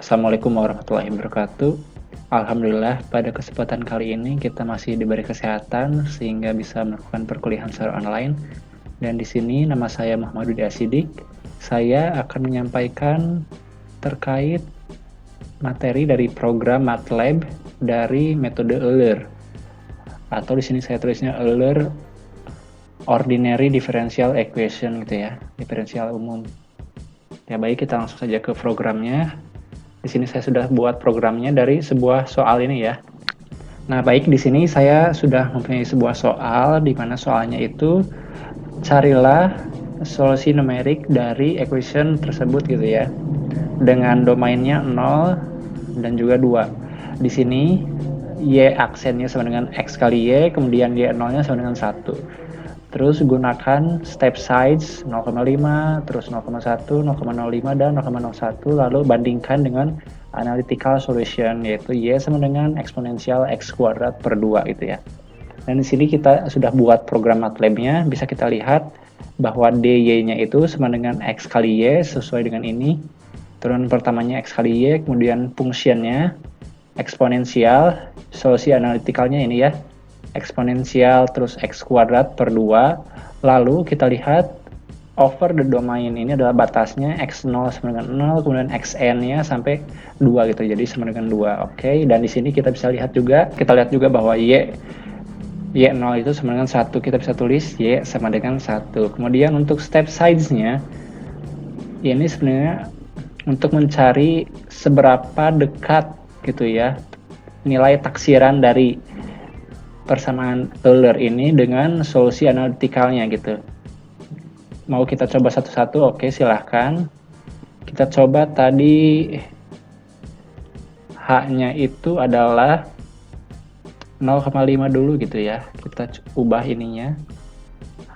Assalamualaikum warahmatullahi wabarakatuh. Alhamdulillah, pada kesempatan kali ini kita masih diberi kesehatan sehingga bisa melakukan perkuliahan secara online. Dan di sini nama saya Muhammad Budi Asidik. Saya akan menyampaikan terkait materi dari program MATLAB dari metode Euler. Atau di sini saya tulisnya Euler Ordinary Differential Equation gitu ya, diferensial umum. Ya baik, kita langsung saja ke programnya. Di sini saya sudah buat programnya dari sebuah soal ini ya. Nah, baik, di sini saya sudah mempunyai sebuah soal di mana soalnya itu carilah solusi numerik dari equation tersebut gitu ya. Dengan domainnya 0 dan juga 2. Di sini y aksennya sama dengan x kali y, kemudian y 0-nya sama dengan 1. Terus gunakan step size 0,5, terus 0,1, 0,05, dan 0,01, lalu bandingkan dengan analytical solution, yaitu y sama dengan eksponensial x kuadrat per 2 gitu ya. Dan di sini kita sudah buat program MATLAB-nya, bisa kita lihat bahwa dy-nya itu sama dengan x kali y, sesuai dengan ini. Turun pertamanya x kali y, kemudian fungsinya eksponensial, solusi analitikalnya ini ya, eksponensial terus x kuadrat per 2, lalu kita lihat over the domain ini adalah batasnya x0 sama dengan 0, kemudian xn-nya sampai 2 gitu, jadi sama dengan 2. Oke, dan di sini kita bisa lihat juga, bahwa y0 itu sama dengan 1, kita bisa tulis y sama dengan 1. Kemudian untuk step size-nya, ini sebenarnya untuk mencari seberapa dekat gitu ya nilai taksiran dari persamaan Euler ini dengan solusi analitikalnya gitu. Mau kita coba satu-satu? Oke, silahkan. Kita coba tadi H-nya itu adalah 0,5 dulu gitu ya. Kita ubah ininya.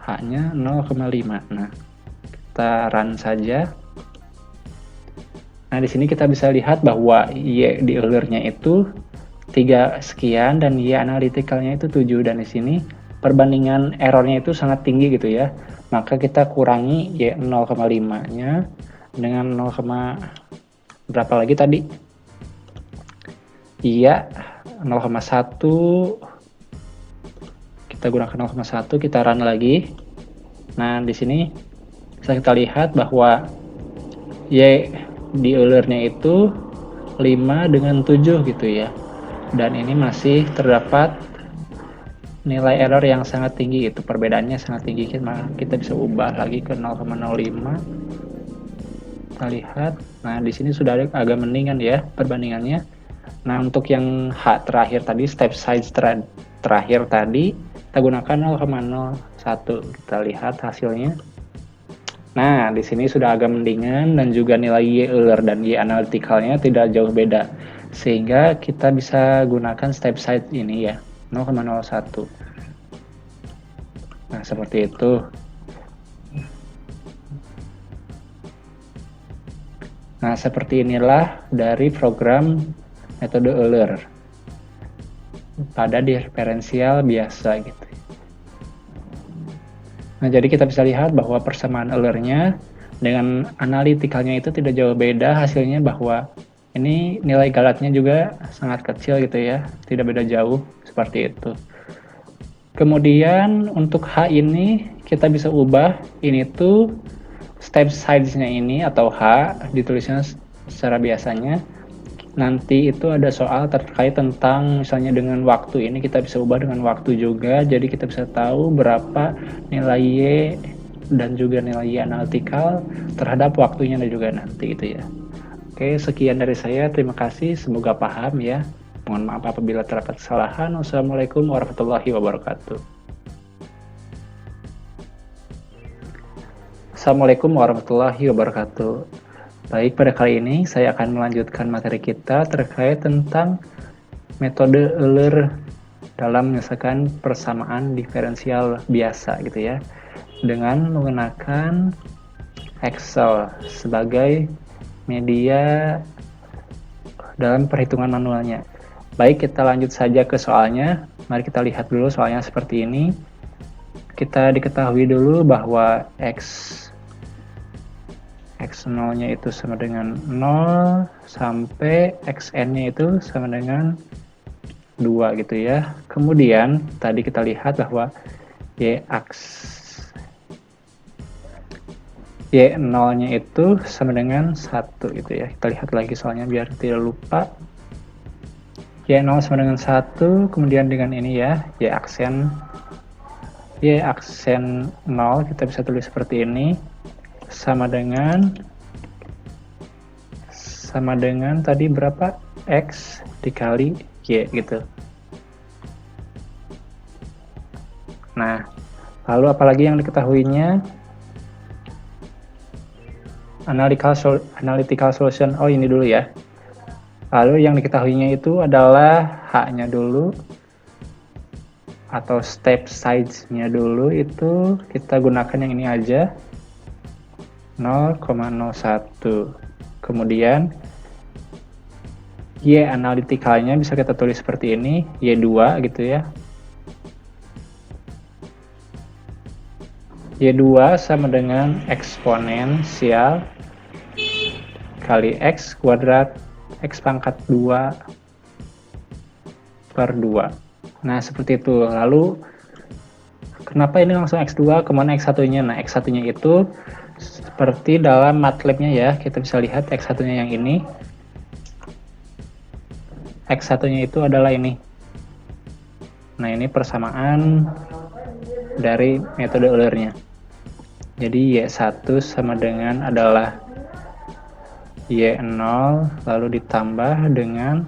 H-nya 0,5. Nah, kita run saja. Nah, di sini kita bisa lihat bahwa Y di Euler-nya itu 3 sekian dan Y analitikalnya itu 7, dan di sini perbandingan errornya itu sangat tinggi gitu ya. Maka kita kurangi Y 0,5-nya dengan 0, berapa lagi tadi? Iya, 0,1. Kita gunakan 0,1, kita run lagi. Nah, di sini bisa kita lihat bahwa Y di Euler-nya itu 5 dengan 7 gitu ya. Dan ini masih terdapat nilai error yang sangat tinggi, itu perbedaannya sangat tinggi. Kita bisa ubah lagi ke 0,05. Kita lihat, nah di sini sudah agak mendingan ya perbandingannya. Nah, untuk yang H terakhir tadi, step size terakhir tadi, kita gunakan 0,01. Kita lihat hasilnya. Nah, di sini sudah agak mendingan dan juga nilai Y Euler dan Y analitikalnya tidak jauh beda. Sehingga kita bisa gunakan step size ini ya, 0,01. Nah, seperti itu. Nah, seperti inilah dari program metode Euler pada diferensial biasa gitu. Nah, jadi kita bisa lihat bahwa persamaan Euler-nya dengan analitikalnya itu tidak jauh beda, hasilnya bahwa ini nilai galatnya juga sangat kecil gitu ya, tidak beda jauh, seperti itu. Kemudian untuk H ini kita bisa ubah, ini tuh step size-nya ini atau H ditulisnya secara biasanya. Nanti itu ada soal terkait tentang misalnya dengan waktu, ini kita bisa ubah dengan waktu juga, jadi kita bisa tahu berapa nilai Y dan juga nilai Y analitikal terhadap waktunya dan juga nanti gitu ya. Oke, sekian dari saya. Terima kasih. Semoga paham ya. Mohon maaf apabila terdapat kesalahan. Wassalamualaikum warahmatullahi wabarakatuh. Assalamualaikum warahmatullahi wabarakatuh. Baik, pada kali ini saya akan melanjutkan materi kita terkait tentang metode Euler dalam menyelesaikan persamaan diferensial biasa gitu ya. Dengan menggunakan Excel sebagai media dalam perhitungan manualnya. Baik, kita lanjut saja ke soalnya. Mari kita lihat dulu soalnya seperti ini. Kita diketahui dulu bahwa X X0-nya itu sama dengan 0 sampai Xn-nya itu sama dengan 2 gitu ya. Kemudian tadi kita lihat bahwa Y0-nya itu sama dengan 1 gitu ya. Kita lihat lagi soalnya biar tidak lupa. Y0 sama dengan 1, kemudian dengan ini ya, Y aksen 0 kita bisa tulis seperti ini, sama dengan tadi berapa? X dikali Y gitu. Nah, lalu apalagi yang diketahuinya? Analytical solution, oh ini dulu ya. Lalu yang diketahuinya itu adalah H-nya dulu, atau step size-nya dulu itu kita gunakan yang ini aja, 0,01. Kemudian Y analyticalnya bisa kita tulis seperti ini, Y2 gitu ya. Y2 sama dengan eksponensial kali X kuadrat X pangkat 2 per 2. Nah, seperti itu. Lalu, kenapa ini langsung X2, kemudian X1-nya? Nah, X1-nya itu seperti dalam MATLAB-nya ya. Kita bisa lihat X1-nya yang ini. X1-nya itu adalah ini. Nah, ini persamaan dari metode Euler-nya. Jadi, Y1 sama dengan adalah Y0 lalu ditambah dengan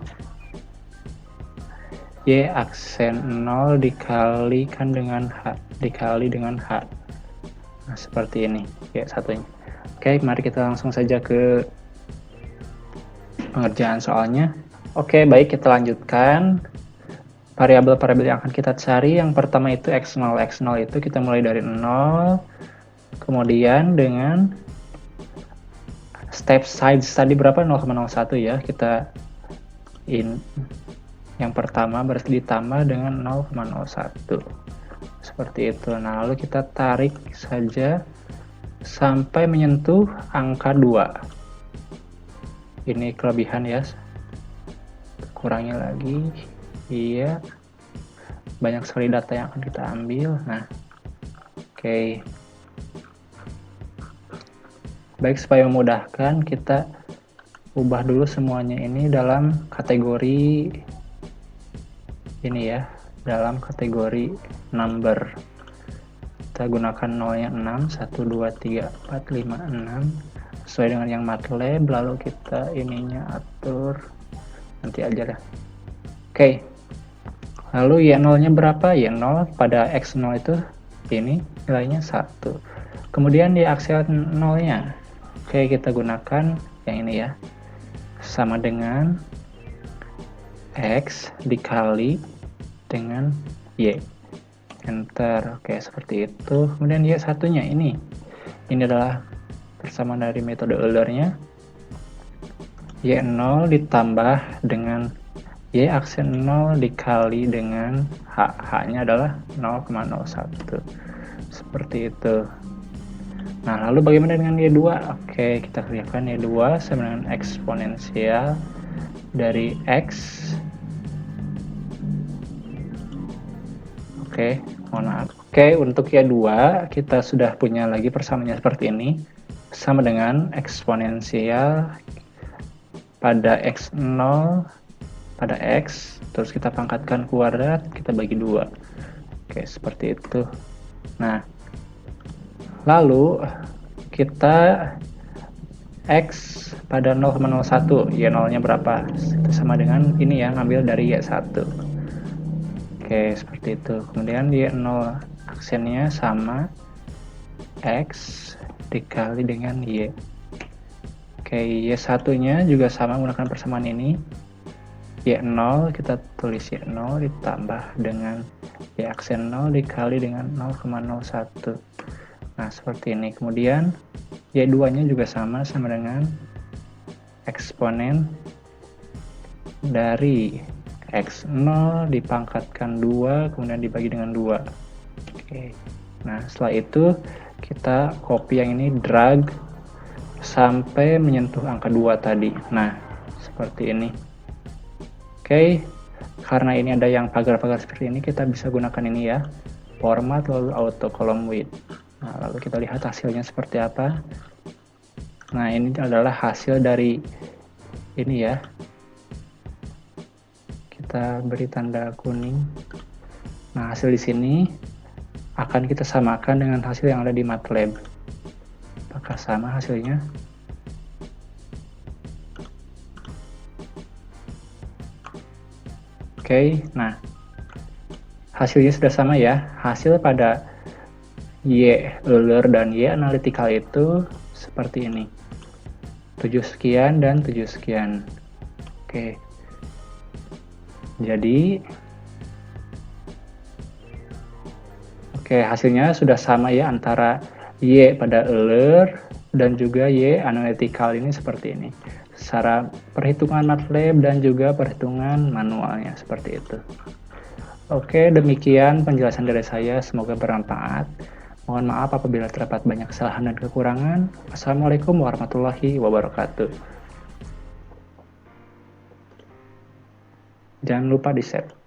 Y aksen 0 dikalikan dengan H, dikali dengan H. Nah, seperti ini Y1-nya. Oke, mari kita langsung saja ke pengerjaan soalnya. Oke, baik, kita lanjutkan. Variabel-variabel yang akan kita cari, yang pertama itu X0. X0 itu kita mulai dari 0, kemudian dengan step size tadi berapa? 0,01 ya. Kita yang pertama berarti ditambah dengan 0,01. Seperti itu. Nah, lalu kita tarik saja sampai menyentuh angka 2. Ini kelebihan ya. Kurangi lagi. Iya. Banyak sekali data yang akan kita ambil. Nah, oke. Baik, supaya memudahkan, kita ubah dulu semuanya ini dalam kategori ini ya, dalam kategori number. Kita gunakan nolnya 6, 1, 2, 3, 4, 5, 6 sesuai dengan yang MATLAB, lalu kita ininya atur nanti aja lah. Oke, lalu Y0 nya berapa? Y0 pada X0 itu ini nilainya 1. Kemudian di aksen 0 nya, oke, kita gunakan yang ini ya, sama dengan X dikali dengan Y. Enter. Oke, seperti itu. Kemudian Y1-nya ini adalah persamaan dari metode Euler-nya. Y0 ditambah dengan Y aksen 0 dikali dengan H. H-nya adalah 0,01. Seperti itu. Nah, lalu bagaimana dengan Y2? Oke, kita kerjakan Y2 sama dengan eksponensial dari X. Oke, mohon maaf. Oke, untuk Y2 kita sudah punya lagi persamaannya seperti ini. Sama dengan eksponensial pada X0 pada X, terus kita pangkatkan kuadrat, kita bagi 2. Oke, seperti itu. Nah, lalu kita X pada 0,01, Y0-nya berapa? Itu sama dengan ini ya, ngambil dari Y1. Oke, seperti itu. Kemudian Y0 aksennya sama X dikali dengan Y. Oke, Y1-nya juga sama menggunakan persamaan ini. Y0 kita tulis Y0 ditambah dengan Y aksen 0 dikali dengan 0,01. Nah, seperti ini. Kemudian Y2-nya juga sama dengan eksponen dari X0 dipangkatkan 2, kemudian dibagi dengan 2. Oke. Nah, setelah itu kita copy yang ini, drag sampai menyentuh angka 2 tadi. Nah, seperti ini. Oke, karena ini ada yang pagar-pagar seperti ini, kita bisa gunakan ini ya, format lalu auto column width. Nah, lalu kita lihat hasilnya seperti apa. Nah, ini adalah hasil dari ini ya. Kita beri tanda kuning. Nah, hasil di sini akan kita samakan dengan hasil yang ada di MATLAB. Apakah sama hasilnya? Oke, nah hasilnya sudah sama ya. Hasil pada Y Euler dan Y analytical itu seperti ini. 7 sekian dan 7 sekian. Oke. Jadi hasilnya sudah sama ya antara Y pada Euler dan juga Y analytical ini seperti ini. Secara perhitungan MATLAB dan juga perhitungan manualnya seperti itu. Oke, demikian penjelasan dari saya, semoga bermanfaat. Mohon maaf apabila terdapat banyak kesalahan dan kekurangan. Wassalamualaikum warahmatullahi wabarakatuh. Jangan lupa di-share.